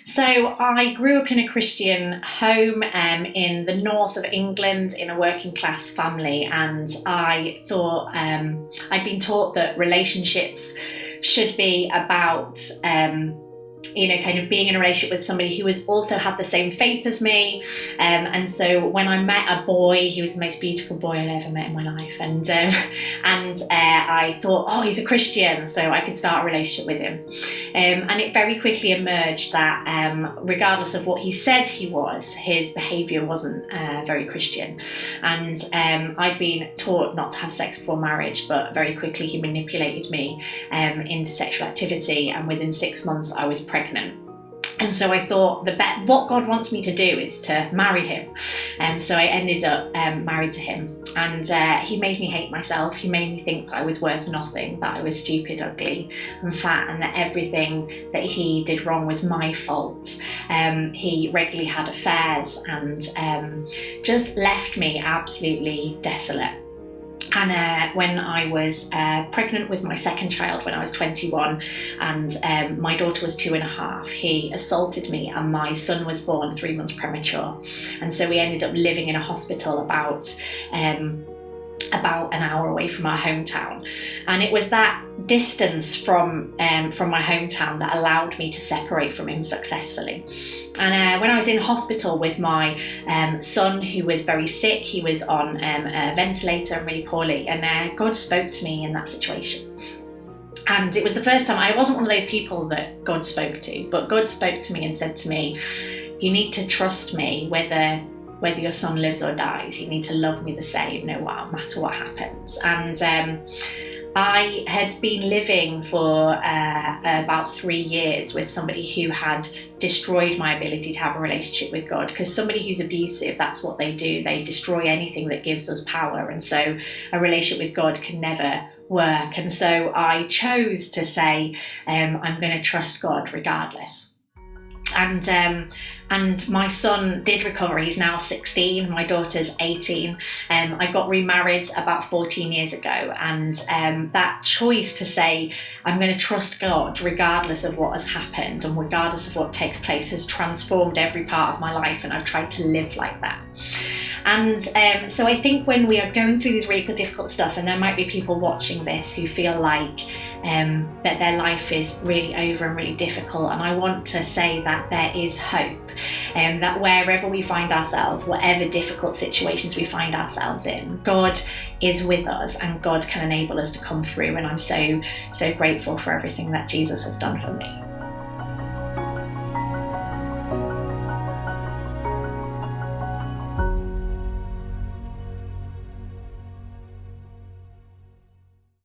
So I grew up in a Christian home in the north of England in a working class family, and I thought I'd been taught that relationships should be about kind of being in a relationship with somebody who was also had the same faith as me. And so when I met a boy, he was the most beautiful boy I'd ever met in my life. And I thought, oh, he's a Christian, so I could start a relationship with him. And it very quickly emerged that regardless of what he said he was, his behaviour wasn't very Christian. And I'd been taught not to have sex before marriage, but very quickly he manipulated me into sexual activity, and within 6 months I was pregnant. And so I thought what God wants me to do is to marry him. So I ended up married to him, and he made me hate myself. He made me think that I was worth nothing, that I was stupid, ugly and fat, and that everything that he did wrong was my fault. He regularly had affairs and just left me absolutely desolate. And when I was pregnant with my second child when I was 21, and my daughter was 2.5, he assaulted me, and my son was born 3 months premature. And so we ended up living in a hospital about an hour away from our hometown. And it was that distance from my hometown that allowed me to separate from him successfully. And when I was in hospital with my son, who was very sick, he was on a ventilator and really poorly, and God spoke to me in that situation. And it was the first time. I wasn't one of those people that God spoke to, but God spoke to me and said to me, you need to trust me whether your son lives or dies. You need to love me the same, no matter what happens. And I had been living for about 3 years with somebody who had destroyed my ability to have a relationship with God, because somebody who's abusive, that's what they do. They destroy anything that gives us power. And so a relationship with God can never work. And so I chose to say, I'm going to trust God regardless. And my son did recover. He's now 16, my daughter's 18. I got remarried about 14 years ago, and that choice to say, I'm going to trust God regardless of what has happened and regardless of what takes place, has transformed every part of my life, and I've tried to live like that. And so I think when we are going through this really difficult stuff, and there might be people watching this who feel like that their life is really over and really difficult, and I want to say that there is hope, that wherever we find ourselves, whatever difficult situations we find ourselves in, God is with us, and God can enable us to come through. And I'm so grateful for everything that Jesus has done for me.